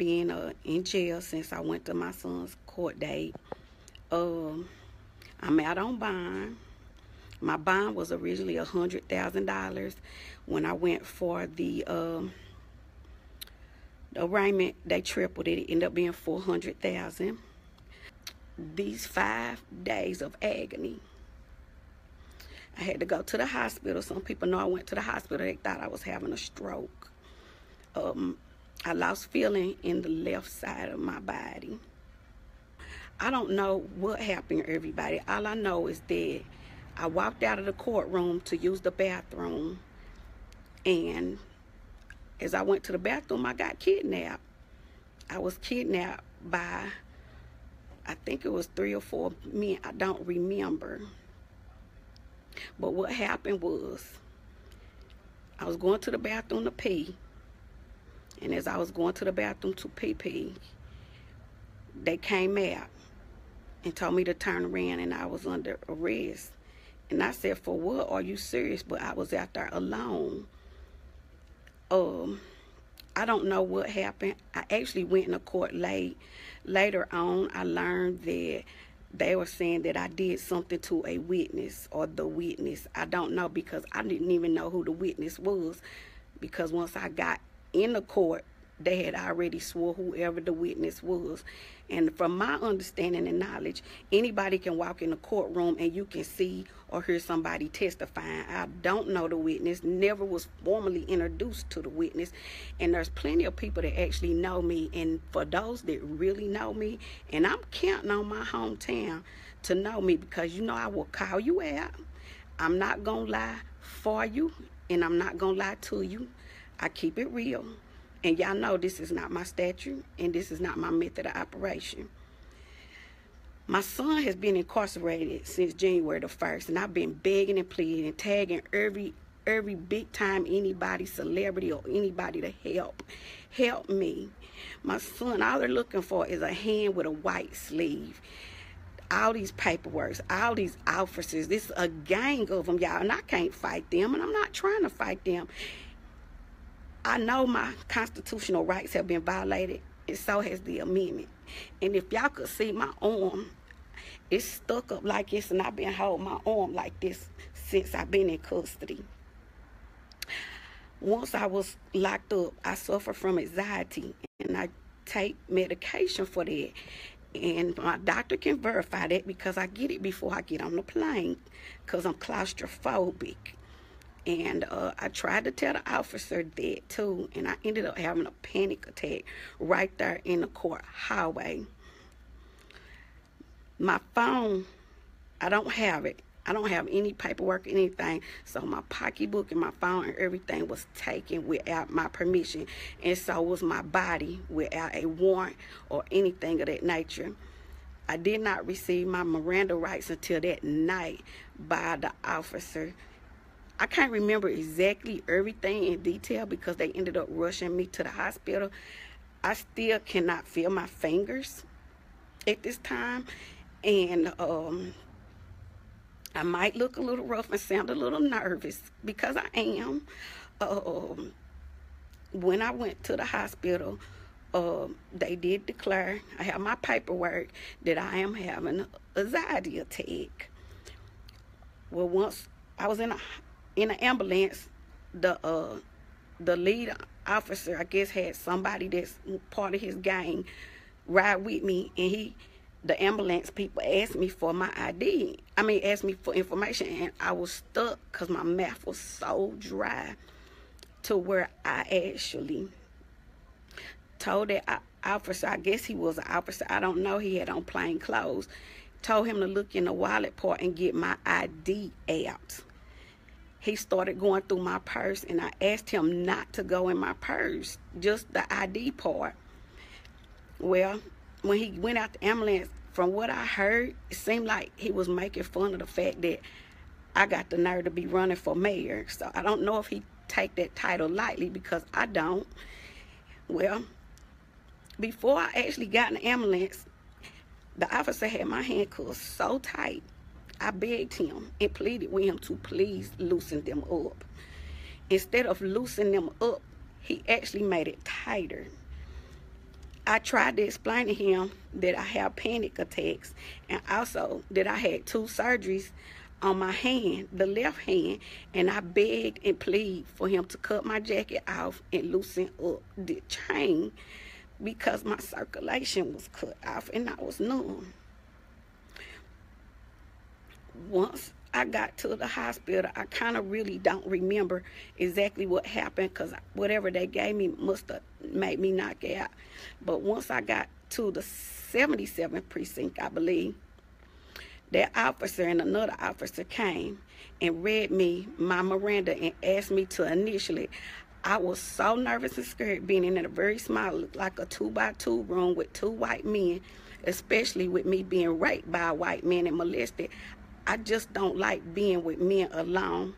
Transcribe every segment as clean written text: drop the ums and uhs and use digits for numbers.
been in jail since I went to my son's court date. I'm out on bond. My bond was originally $100,000. When I went for the arraignment, they tripled it. It ended up being $400,000. These 5 days of agony, I had to go to the hospital. Some people know I went to the hospital. They thought I was having a stroke. I lost feeling in the left side of my body. I don't know what happened, everybody. All I know is that I walked out of the courtroom to use the bathroom, and as I went to the bathroom, I got kidnapped. I was kidnapped by, I think it was 3 or 4 men. I don't remember. But what happened was, I was going to the bathroom to pee, and as I was going to the bathroom to pee, they came out and told me to turn around and I was under arrest. And I said, for what? Are you serious? But I was out there alone. I don't know what happened. I actually went in the court late. Later on, I learned that they were saying that I did something to a witness or the witness. I don't know, because I didn't even know who the witness was, because once I got in the court, they had already swore whoever the witness was. And from my understanding and knowledge, anybody can walk in the courtroom and you can see or hear somebody testifying. I don't know the witness, never was formally introduced to the witness. And there's plenty of people that actually know me. And for those that really know me, and I'm counting on my hometown to know me, because you know I will call you out. I'm not going to lie for you, and I'm not going to lie to you. I keep it real. And y'all know this is not my statute, and this is not my method of operation. My son has been incarcerated since January the 1st, and I've been begging and pleading and tagging every big time anybody, celebrity or anybody to help me. My son, all they're looking for is a hand with a white sleeve. All these paperwork, all these officers, this is a gang of them, y'all, and I can't fight them, and I'm not trying to fight them. I know my constitutional rights have been violated, and so has the amendment. And if y'all could see my arm, it's stuck up like this, and I've been holding my arm like this since I've been in custody. Once I was locked up, I suffer from anxiety, and I take medication for that. And my doctor can verify that, because I get it before I get on the plane, because I'm claustrophobic. And I tried to tell the officer that too, and I ended up having a panic attack right there in the court hallway. My phone, I don't have it. I don't have any paperwork or anything. So my pocketbook and my phone and everything was taken without my permission. And so was my body without a warrant or anything of that nature. I did not receive my Miranda rights until that night by the officer. I can't remember exactly everything in detail, because they ended up rushing me to the hospital. I still cannot feel my fingers at this time. And I might look a little rough and sound a little nervous, because I am. When I went to the hospital, they did declare, I have my paperwork, that I am having an anxiety attack. Well, once I was in an ambulance, the lead officer, I guess, had somebody that's part of his gang ride with me, and the ambulance people asked me for my ID. Asked me for information, and I was stuck because my mouth was so dry, to where I actually told that officer, I guess he was an officer, I don't know, he had on plain clothes, told him to look in the wallet part and get my ID out. He started going through my purse, and I asked him not to go in my purse, just the ID part. Well, when he went out the ambulance, from what I heard, it seemed like he was making fun of the fact that I got the nerve to be running for mayor. So I don't know if he take that title lightly, because I don't. Well, before I actually got in the ambulance, the officer had my handcuffs so tight, I begged him and pleaded with him to please loosen them up. Instead of loosening them up, he actually made it tighter. I tried to explain to him that I have panic attacks and also that I had 2 surgeries on my hand, the left hand, and I begged and pleaded for him to cut my jacket off and loosen up the chain because my circulation was cut off and I was numb. Once I got to the hospital, I kind of really don't remember exactly what happened because whatever they gave me must have made me knock out. But once I got to the 77th precinct, I believe, that officer and another officer came and read me my Miranda and asked me to initial it. I was so nervous and scared being in a very small, looked like a 2x2 room with 2 white men, especially with me being raped by a white man and molested. I just don't like being with men alone.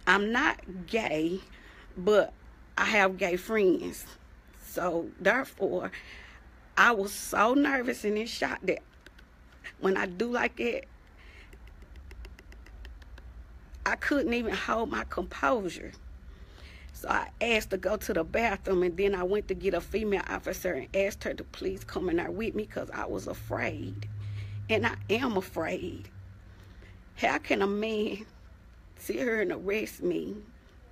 I'm not gay, but I have gay friends. So therefore, I was so nervous and in shock that when I do like that, I couldn't even hold my composure. So I asked to go to the bathroom, and then I went to get a female officer and asked her to please come in there with me because I was afraid. And I am afraid. How can a man sit here and arrest me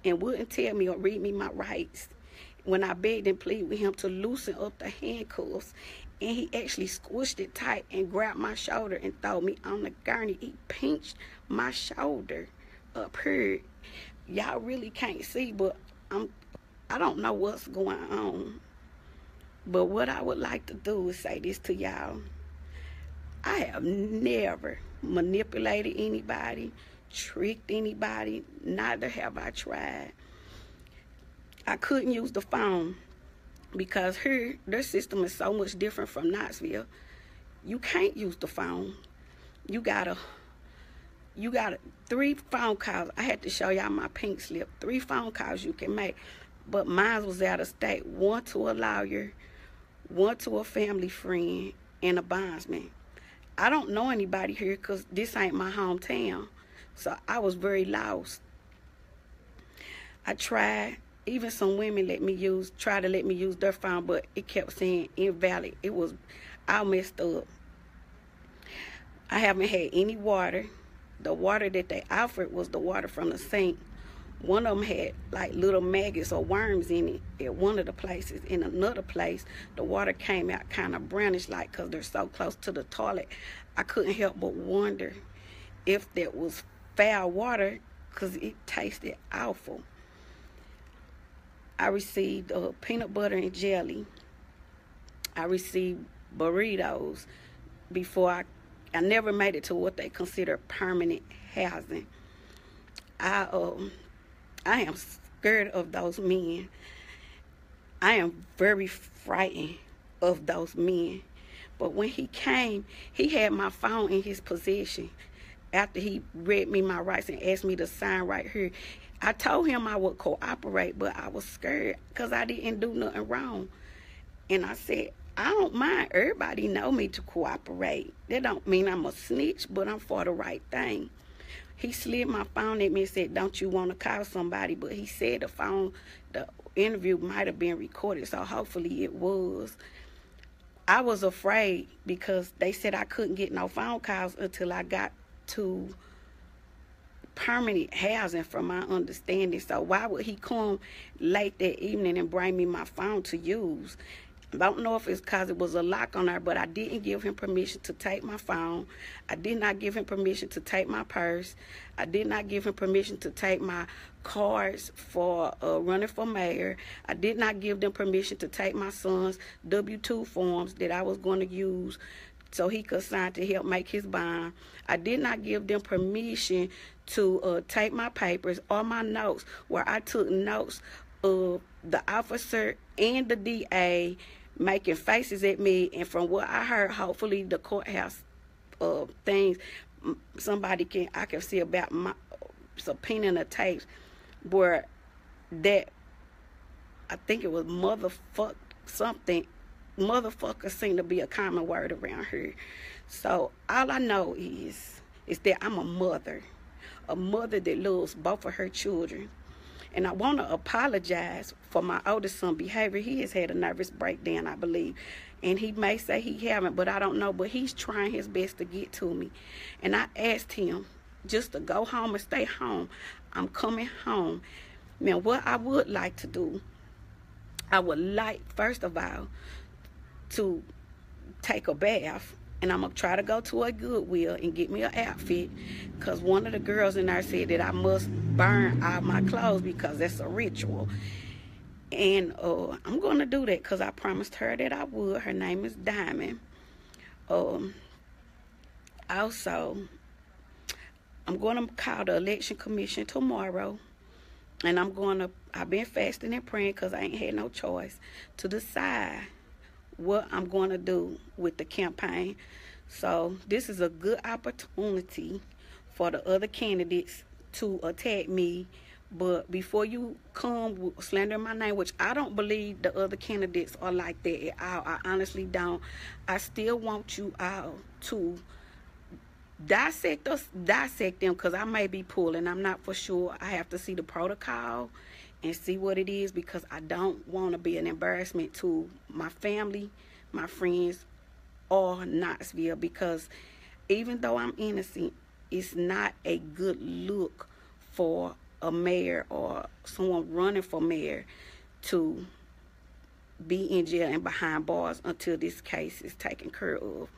and wouldn't tell me or read me my rights when I begged and pleaded with him to loosen up the handcuffs, and he actually squished it tight and grabbed my shoulder and threw me on the gurney. He pinched my shoulder up here. Y'all really can't see, but I don't know what's going on. But what I would like to do is say this to y'all. I have never manipulated anybody, tricked anybody, neither have I tried. I couldn't use the phone because here, their system is so much different from Knoxville. You can't use the phone. You gotta 3 phone calls. I had to show y'all my pink slip. 3 phone calls you can make, but mine was out of state. 1 to a lawyer, 1 to a family friend, and a bondsman. I don't know anybody here because this ain't my hometown. So I was very lost. I tried. Even some women tried to let me use their phone, but it kept saying invalid. It was all messed up. I haven't had any water. The water that they offered was the water from the sink. One of them had like little maggots or worms in it at one of the places. In another place, the water came out kind of brownish like because they're so close to the toilet. I couldn't help but wonder if that was foul water because it tasted awful. I received peanut butter and jelly. I received burritos before I never made it to what they consider permanent housing. I am scared of those men. I am very frightened of those men. But when he came, he had my phone in his possession. After he read me my rights and asked me to sign right here, I told him I would cooperate, but I was scared because I didn't do nothing wrong. And I said, I don't mind. Everybody know me to cooperate. That don't mean I'm a snitch, but I'm for the right thing. He slid my phone at me and said, don't you want to call somebody? But he said the interview might have been recorded, so hopefully it was. I was afraid because they said I couldn't get no phone calls until I got to permanent housing, from my understanding. So why would he come late that evening and bring me my phone to use? I don't know if it's because it was a lock on there, but I didn't give him permission to take my phone. I did not give him permission to take my purse. I did not give him permission to take my cards for running for mayor. I did not give them permission to take my son's W-2 forms that I was going to use so he could sign to help make his bond. I did not give them permission to take my papers or my notes, where I took notes of the officer and the DA making faces at me. And from what I heard, hopefully the courthouse things, I can see about my subpoenaing the tapes where that, I think it was motherfucker seem to be a common word around here. So all I know is that I'm a mother that loves both of her children. And I want to apologize for my oldest son's behavior. He has had a nervous breakdown, I believe. And he may say he haven't, but I don't know. But he's trying his best to get to me. And I asked him just to go home and stay home. I'm coming home. Now, what I would like to do, I would like, first of all, to take a bath. And I'm going to try to go to a Goodwill and get me an outfit. Because one of the girls in there said that I must burn all my clothes because that's a ritual. And I'm going to do that because I promised her that I would. Her name is Diamond. Also, I'm going to call the election commission tomorrow. And I've been fasting and praying because I ain't had no choice to decide what I'm going to do with the campaign. So this is a good opportunity for the other candidates to attack me. But before you come slandering my name, which I don't believe the other candidates are like that at all. I honestly don't. I still want you all to dissect them, because I may be pulling. I'm not for sure. I have to see the protocol and see what it is, because I don't want to be an embarrassment to my family, my friends, or Knoxville, because even though I'm innocent, it's not a good look for a mayor or someone running for mayor to be in jail and behind bars until this case is taken care of.